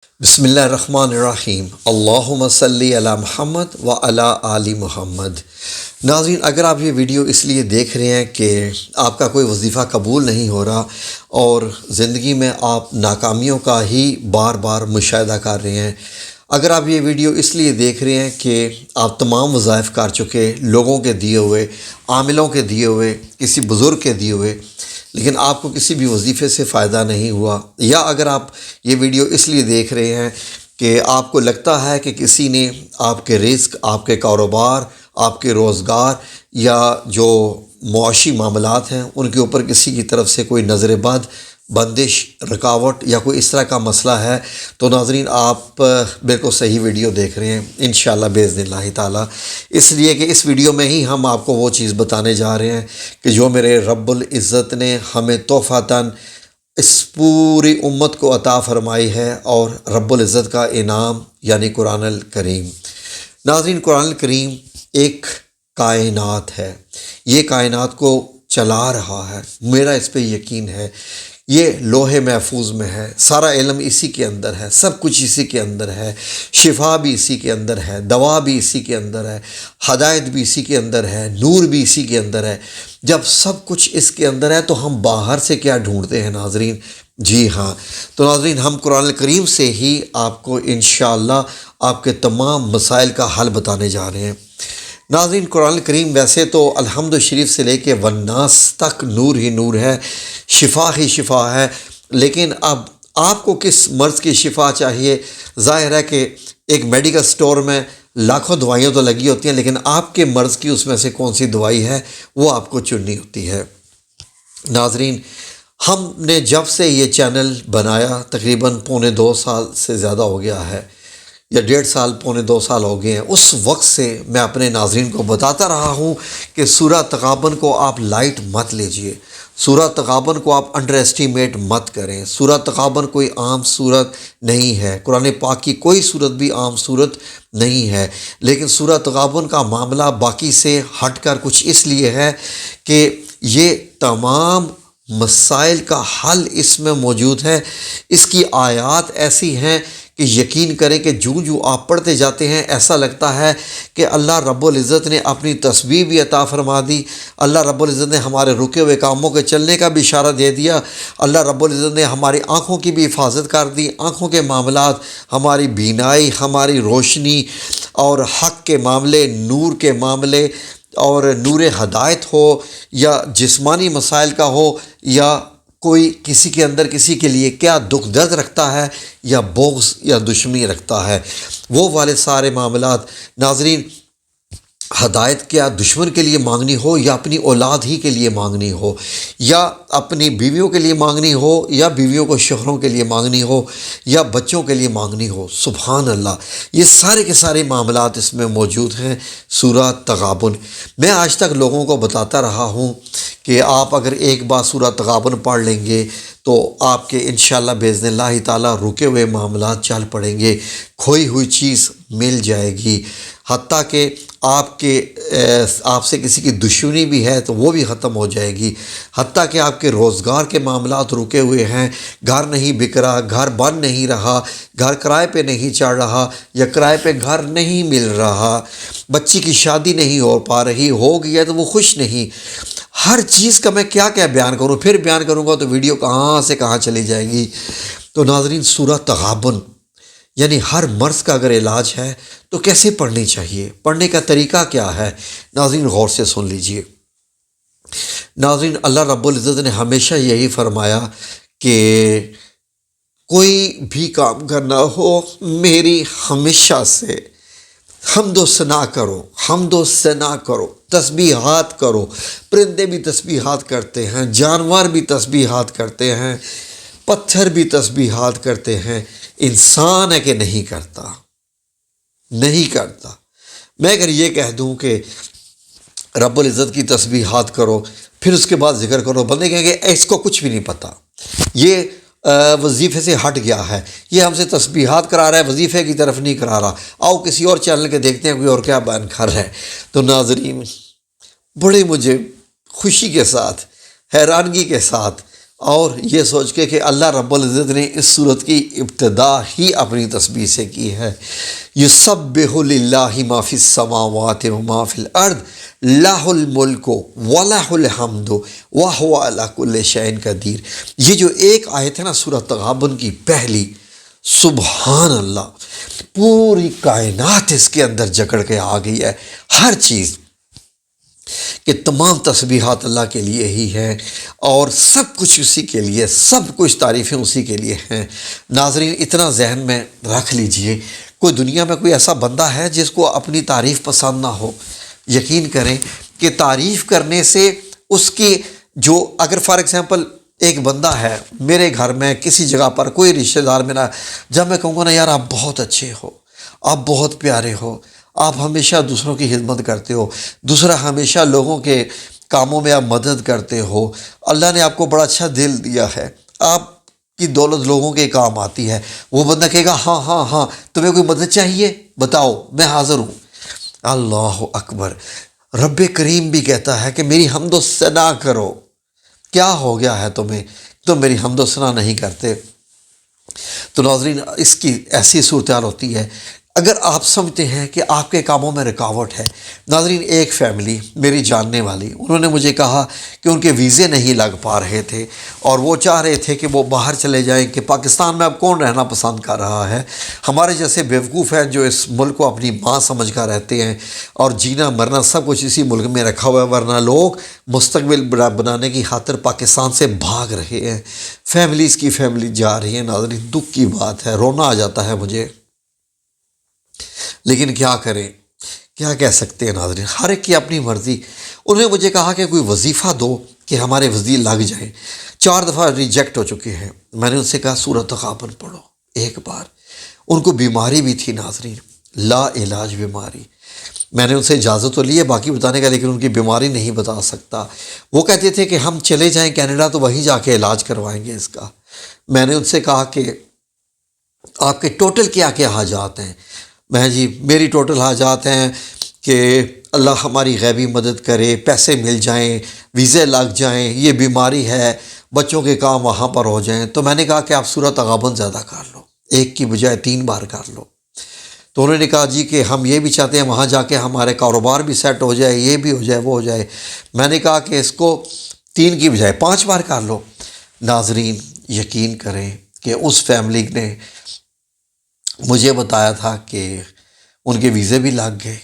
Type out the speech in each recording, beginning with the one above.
بسم اللہ الرحمن الرحیم، اللہم صلی علی محمد و علی آل محمد۔ ناظرین، اگر آپ یہ ویڈیو اس لیے دیکھ رہے ہیں کہ آپ کا کوئی وظیفہ قبول نہیں ہو رہا اور زندگی میں آپ ناکامیوں کا ہی بار بار مشاہدہ کر رہے ہیں، اگر آپ یہ ویڈیو اس لیے دیکھ رہے ہیں کہ آپ تمام وظائف کر چکے، لوگوں کے دیے ہوئے، عاملوں کے دیے ہوئے، کسی بزرگ کے دیے ہوئے، لیکن آپ کو کسی بھی وظیفے سے فائدہ نہیں ہوا، یا اگر آپ یہ ویڈیو اس لیے دیکھ رہے ہیں کہ آپ کو لگتا ہے کہ کسی نے آپ کے رزق، آپ کے کاروبار، آپ کے روزگار یا جو معاشی معاملات ہیں ان کے اوپر کسی کی طرف سے کوئی نظر بد، بندش، رکاوٹ یا کوئی اس طرح کا مسئلہ ہے، تو ناظرین آپ بالکل صحیح ویڈیو دیکھ رہے ہیں انشاءاللہ باذن اللہ تعالی، اس لیے کہ اس ویڈیو میں ہی ہم آپ کو وہ چیز بتانے جا رہے ہیں کہ جو میرے رب العزت نے ہمیں تحفۃً اس پوری امت کو عطا فرمائی ہے، اور رب العزت کا انعام یعنی قرآن الکریم۔ ناظرین، قرآن الکریم ایک کائنات ہے، یہ کائنات کو چلا رہا ہے، میرا اس پہ یقین ہے۔ یہ لوح محفوظ میں ہے، سارا علم اسی کے اندر ہے، سب کچھ اسی کے اندر ہے، شفا بھی اسی کے اندر ہے، دوا بھی اسی کے اندر ہے، ہدایت بھی اسی کے اندر ہے، نور بھی اسی کے اندر ہے۔ جب سب کچھ اس کے اندر ہے تو ہم باہر سے کیا ڈھونڈتے ہیں ناظرین؟ جی ہاں، تو ناظرین ہم قرآن الکریم سے ہی آپ کو انشاءاللہ آپ کے تمام مسائل کا حل بتانے جا رہے ہیں۔ ناظرین، قرآن الکریم ویسے تو الحمد شریف سے لے کے والناس تک نور ہی نور ہے، شفا ہی شفا ہے، لیکن اب آپ کو کس مرض کی شفا چاہیے؟ ظاہر ہے کہ ایک میڈیکل سٹور میں لاکھوں دوائیاں تو لگی ہوتی ہیں، لیکن آپ کے مرض کی اس میں سے کون سی دوائی ہے وہ آپ کو چننی ہوتی ہے۔ ناظرین، ہم نے جب سے یہ چینل بنایا تقریباً پونے 2 سال سے زیادہ ہو گیا ہے، یا 1.5 سال، پونے 2 سال ہو گئے ہیں، اس وقت سے میں اپنے ناظرین کو بتاتا رہا ہوں کہ سورہ تغابن کو آپ لائٹ مت لیجئے، سورہ تغابن کو آپ انڈر ایسٹیمیٹ مت کریں۔ سورہ تغابن کوئی عام صورت نہیں ہے، قرآن پاک کی کوئی صورت بھی عام صورت نہیں ہے، لیکن سورہ تغابن کا معاملہ باقی سے ہٹ کر کچھ اس لیے ہے کہ یہ تمام مسائل کا حل اس میں موجود ہے۔ اس کی آیات ایسی ہیں کہ یقین کریں کہ جو آپ پڑھتے جاتے ہیں ایسا لگتا ہے کہ اللہ رب العزت نے اپنی تسبیح بھی عطا فرما دی، اللہ رب العزت نے ہمارے رکے ہوئے کاموں کے چلنے کا بھی اشارہ دے دیا، اللہ رب العزت نے ہماری آنکھوں کی بھی حفاظت کر دی، آنکھوں کے معاملات، ہماری بینائی، ہماری روشنی اور حق کے معاملے، نور کے معاملے، اور نور ہدایت ہو یا جسمانی مسائل کا ہو، یا کوئی کسی کے اندر کسی کے لیے کیا دکھ درد رکھتا ہے یا بغض یا دشمنی رکھتا ہے، وہ والے سارے معاملات۔ ناظرین، ہدایت کیا دشمن کے لیے مانگنی ہو یا اپنی اولاد ہی کے لیے مانگنی ہو، یا اپنی بیویوں کے لیے مانگنی ہو یا بیویوں کو شوہروں کے لیے مانگنی ہو، یا بچوں کے لیے مانگنی ہو، سبحان اللہ، یہ سارے کے سارے معاملات اس میں موجود ہیں سورہ تغابن۔ میں آج تک لوگوں کو بتاتا رہا ہوں کہ آپ اگر ایک بار سورہ تغابن پڑھ لیں گے تو آپ کے انشاءاللہ باذن اللہ تعالیٰ رکے ہوئے معاملات چل پڑیں گے، کھوئی ہوئی چیز مل جائے گی، حتیٰ کہ آپ سے کسی کی دشمنی بھی ہے تو وہ بھی ختم ہو جائے گی، حتیٰ کہ آپ کے روزگار کے معاملات رکے ہوئے ہیں، گھر نہیں بک رہا، گھر بن نہیں رہا، گھر کرائے پہ نہیں چڑھ رہا، یا کرائے پہ گھر نہیں مل رہا، بچی کی شادی نہیں ہو پا رہی، ہو گیا تو وہ خوش نہیں، ہر چیز کا میں کیا بیان کروں، پھر بیان کروں گا تو ویڈیو کہاں سے کہاں چلی جائے گی۔ تو ناظرین، سورہ تغابن یعنی ہر مرض کا اگر علاج ہے تو کیسے پڑھنی چاہیے، پڑھنے کا طریقہ کیا ہے؟ ناظرین غور سے سن لیجئے۔ ناظرین، اللہ رب العزت نے ہمیشہ یہی فرمایا کہ کوئی بھی کام کرنا ہو میری ہمیشہ سے حمد و ثنا کرو، حمد و ثنا کرو، تسبیحات کرو۔ پرندے بھی تسبیحات کرتے ہیں، جانور بھی تسبیحات کرتے ہیں، پتھر بھی تسبیحات کرتے ہیں، انسان ہے کہ نہیں کرتا، نہیں کرتا۔ میں اگر یہ کہہ دوں کہ رب العزت کی تسبیحات کرو پھر اس کے بعد ذکر کرو، بندے کہیں گے اس کو کچھ بھی نہیں پتہ، یہ وظیفے سے ہٹ گیا ہے، یہ ہم سے تسبیحات کرا رہا ہے، وظیفے کی طرف نہیں کرا رہا، آؤ کسی اور چینل کے دیکھتے ہیں کوئی اور کیا بیان کر رہا ہے۔ تو ناظرین، بڑے مجھے خوشی کے ساتھ، حیرانگی کے ساتھ اور یہ سوچ کے کہ اللہ رب العزت نے اس صورت کی ابتدا ہی اپنی تسبیح سے کی ہے۔ یسبح للہ ما فی السماوات و ما فی الارض لہ الملک ولہ الحمد وہو علی کل شیء قدیر۔ یہ جو ایک آیت ہے نا سورۃ تغابن کی پہلی، سبحان اللہ، پوری کائنات اس کے اندر جکڑ کے آ گئی ہے، ہر چیز، کہ تمام تسبیحات اللہ کے لیے ہی ہیں اور سب کچھ اسی کے لیے، سب کچھ تعریفیں اسی کے لیے ہیں۔ ناظرین اتنا ذہن میں رکھ لیجئے، کوئی دنیا میں کوئی ایسا بندہ ہے جس کو اپنی تعریف پسند نہ ہو؟ یقین کریں کہ تعریف کرنے سے اس کی جو، اگر فار ایگزامپل ایک بندہ ہے میرے گھر میں کسی جگہ پر، کوئی رشتہ دار میرا، جب میں کہوں گا نا یار آپ بہت اچھے ہو، آپ بہت پیارے ہو، آپ ہمیشہ دوسروں کی خدمت کرتے ہو، دوسرا ہمیشہ لوگوں کے کاموں میں آپ مدد کرتے ہو، اللہ نے آپ کو بڑا اچھا دل دیا ہے، آپ کی دولت لوگوں کے کام آتی ہے، وہ بندہ کہے گا ہاں ہاں ہاں تمہیں کوئی مدد چاہیے بتاؤ میں حاضر ہوں۔ اللہ اکبر، رب کریم بھی کہتا ہے کہ میری حمد و ثنا کرو، کیا ہو گیا ہے تمہیں، تم میری حمد و ثنا نہیں کرتے؟ تو ناظرین اس کی ایسی صورتحال ہوتی ہے اگر آپ سمجھتے ہیں کہ آپ کے کاموں میں رکاوٹ ہے۔ ناظرین ایک فیملی میری جاننے والی، انہوں نے مجھے کہا کہ ان کے ویزے نہیں لگ پا رہے تھے اور وہ چاہ رہے تھے کہ وہ باہر چلے جائیں، کہ پاکستان میں اب کون رہنا پسند کر رہا ہے، ہمارے جیسے بیوقوف ہیں جو اس ملک کو اپنی ماں سمجھ کر رہتے ہیں اور جینا مرنا سب کچھ اسی ملک میں رکھا ہوا ہے، ورنہ لوگ مستقبل بنانے کی خاطر پاکستان سے بھاگ رہے ہیں، فیملیز کی فیملی جا رہی ہیں۔ ناظرین دکھ کی بات ہے، رونا آ جاتا ہے مجھے، لیکن کیا کریں، کیا کہہ سکتے ہیں ناظرین، ہر ایک کی اپنی مرضی۔ انہوں نے مجھے کہا کہ کوئی وظیفہ دو کہ ہمارے وزیر لگ جائیں، 4 دفعہ ریجیکٹ ہو چکے ہیں۔ میں نے ان سے کہا سورۃ تغابن پڑھو ایک بار، ان کو بیماری بھی تھی ناظرین، لا علاج بیماری۔ میں نے ان سے اجازت تو لی ہے باقی بتانے کا، لیکن ان کی بیماری نہیں بتا سکتا۔ وہ کہتے تھے کہ ہم چلے جائیں کینیڈا تو وہیں جا کے علاج کروائیں گے اس کا۔ میں نے ان سے کہا کہ آپ کے ٹوٹل کیا کیا حاجات ہیں؟ میں جی میری ٹوٹل حاجات ہیں کہ اللہ ہماری غیبی مدد کرے، پیسے مل جائیں، ویزے لگ جائیں، یہ بیماری ہے، بچوں کے کام وہاں پر ہو جائیں۔ تو میں نے کہا کہ آپ سورۃ تغابن زیادہ کر لو، ایک کی بجائے 3 بار کر لو۔ تو انہوں نے کہا جی کہ ہم یہ بھی چاہتے ہیں وہاں جا کے ہمارے کاروبار بھی سیٹ ہو جائے، یہ بھی ہو جائے وہ ہو جائے۔ میں نے کہا کہ اس کو 3 کی بجائے 5 بار کر لو۔ ناظرین یقین کریں کہ اس فیملی نے مجھے بتایا تھا کہ ان کے ویزے بھی لگ گئے،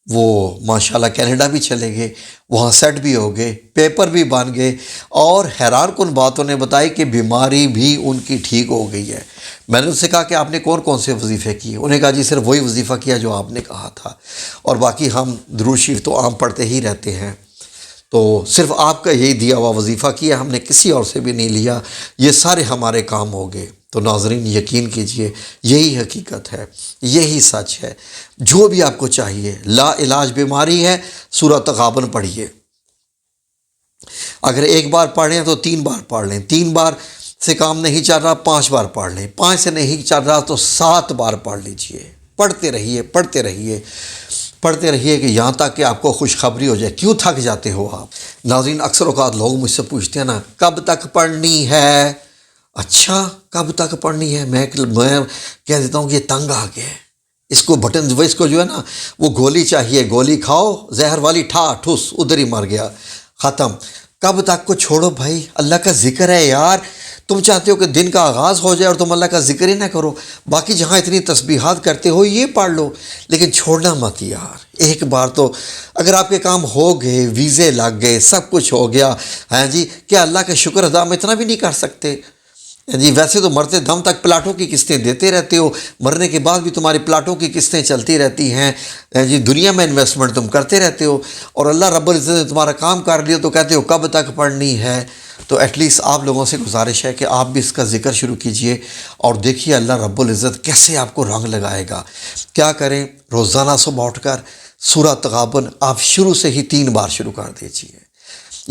وہ ماشاءاللہ کینیڈا بھی چلے گئے، وہاں سیٹ بھی ہو گئے، پیپر بھی بن گئے، اور حیران کن بات انہیں بتائی کہ بیماری بھی ان کی ٹھیک ہو گئی ہے۔ میں نے ان سے کہا کہ آپ نے کون کون سے وظیفے کیے؟ انہیں کہا جی صرف وہی وظیفہ کیا جو آپ نے کہا تھا، اور باقی ہم درود شریف تو عام پڑھتے ہی رہتے ہیں، تو صرف آپ کا یہی دیا ہوا وظیفہ کیا، ہم نے کسی اور سے بھی نہیں لیا، یہ سارے ہمارے کام ہو گئے۔ تو ناظرین یقین کیجئے یہی حقیقت ہے، یہی سچ ہے۔ جو بھی آپ کو چاہیے، لا علاج بیماری ہے، سورۃ تغابن پڑھیے۔ اگر 1 بار پڑھ لیں تو 3 بار پڑھ لیں، 3 بار سے کام نہیں چل رہا 5 بار پڑھ لیں، 5 سے نہیں چل رہا تو 7 بار پڑھ لیجئے۔ پڑھتے رہیے پڑھتے رہیے پڑھتے رہیے کہ یہاں تک کہ آپ کو خوشخبری ہو جائے۔ کیوں تھک جاتے ہو آپ؟ ناظرین اکثر اوقات لوگ مجھ سے پوچھتے ہیں نا کب تک پڑھنی ہے؟ اچھا کب تک پڑھنی ہے؟ میں کہہ دیتا ہوں کہ یہ تنگ آ گیا ہے، اس کو بٹن، اس کو جو ہے نا وہ گولی چاہیے، گولی کھاؤ زہر والی، ٹھا ٹھس ادھر ہی مر گیا، ختم۔ کب تک کو چھوڑو بھائی، اللہ کا ذکر ہے یار۔ تم چاہتے ہو کہ دن کا آغاز ہو جائے اور تم اللہ کا ذکر ہی نہ کرو، باقی جہاں اتنی تسبیحات کرتے ہو یہ پڑھ لو، لیکن چھوڑنا مت یار۔ ایک بار تو اگر آپ کے کام ہو گئے، ویزے لگ گئے، سب کچھ ہو گیا، ہاں جی، کیا اللہ کا شکر ادا ہم اتنا بھی نہیں کر سکتے؟ جی ویسے تو مرتے دم تک پلاٹوں کی قسطیں دیتے رہتے ہو، مرنے کے بعد بھی تمہاری پلاٹوں کی قسطیں چلتی رہتی ہیں، جی دنیا میں انویسٹمنٹ تم کرتے رہتے ہو، اور اللہ رب العزت نے تمہارا کام کر لیا تو کہتے ہو کب تک پڑھنی ہے؟ تو ایٹ لیسٹ آپ لوگوں سے گزارش ہے کہ آپ بھی اس کا ذکر شروع کیجئے اور دیکھیے اللہ رب العزت کیسے آپ کو رنگ لگائے گا۔ کیا کریں؟ روزانہ صبح اٹھ کر سورۃ تغابن آپ شروع سے ہی 3 بار شروع کر دیجئے۔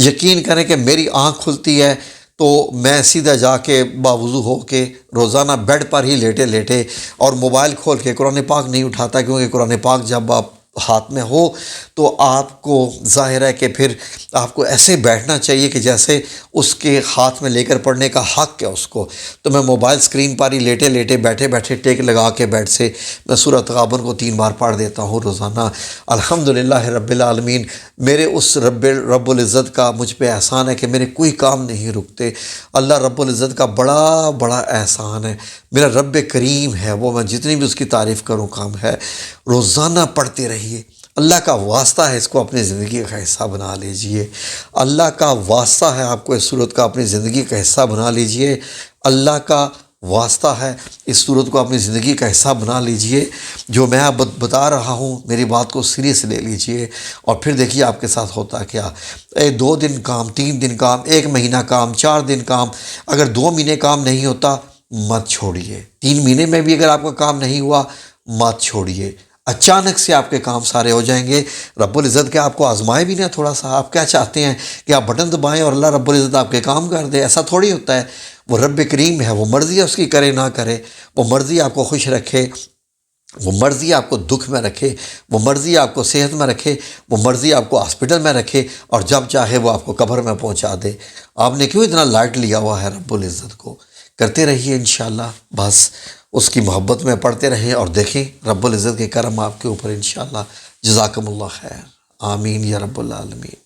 یقین کریں کہ میری آنکھ کھلتی ہے تو میں سیدھا جا کے باوضو ہو کے روزانہ بیڈ پر ہی لیٹے لیٹے اور موبائل کھول کے قرآن پاک نہیں اٹھاتا، کیونکہ قرآن پاک جب آپ ہاتھ میں ہو تو آپ کو ظاہر ہے کہ پھر آپ کو ایسے بیٹھنا چاہیے کہ جیسے اس کے ہاتھ میں لے کر پڑھنے کا حق ہے اس کو۔ تو میں موبائل اسکرین پر ہی لیٹے لیٹے بیٹھے بیٹھے ٹیک لگا کے بیڈ سے میں سورہ تغابن کو 3 بار پڑھ دیتا ہوں روزانہ۔ الحمدللہ رب العالمین، میرے اس رب العزت کا مجھ پہ احسان ہے کہ میرے کوئی کام نہیں رکتے۔ اللہ رب العزت کا بڑا بڑا احسان ہے، میرا رب کریم ہے وہ، میں جتنی بھی اس کی تعریف کروں کام ہے۔ روزانہ پڑھتے رہیے، اللہ کا واسطہ ہے، اس کو اپنی زندگی کا حصہ بنا لیجئے۔ اللہ کا واسطہ ہے، آپ کو اس صورت کا اپنی زندگی کا حصہ بنا لیجئے۔ اللہ کا واسطہ ہے، اس صورت کو اپنی زندگی کا حصہ بنا لیجئے۔ جو میں آپ بتا رہا ہوں میری بات کو سیریس لے لیجئے، اور پھر دیکھیے آپ کے ساتھ ہوتا کیا۔ 2 دن کام، 3 دن کام، 1 مہینہ کام، 4 دن کام، اگر 2 مہینے کام نہیں ہوتا مت چھوڑیے۔ 3 مہینے میں بھی اگر آپ کا کام نہیں ہوا مت چھوڑیے، اچانک سے آپ کے کام سارے ہو جائیں گے۔ رب العزت کے آپ کو آزمائے بھی نہ تھوڑا سا، آپ کیا چاہتے ہیں کہ آپ بٹن دبائیں اور اللہ رب العزت آپ کے کام کر دے؟ ایسا تھوڑی ہوتا ہے۔ وہ رب کریم ہے، وہ مرضی ہے اس کی کرے نہ کرے، وہ مرضی آپ کو خوش رکھے، وہ مرضی آپ کو دکھ میں رکھے، وہ مرضی آپ کو صحت میں رکھے، وہ مرضی آپ کو ہاسپٹل میں رکھے، اور جب چاہے وہ آپ کو قبر میں پہنچا دے۔ آپ نے کیوں اتنا لائٹ لیا ہوا ہے رب العزت کو؟ کرتے رہیے انشاءاللہ، بس اس کی محبت میں پڑھتے رہیں اور دیکھیں رب العزت کے کرم آپ کے اوپر انشاءاللہ۔ جزاکم اللہ خیر، آمین یا رب العالمین۔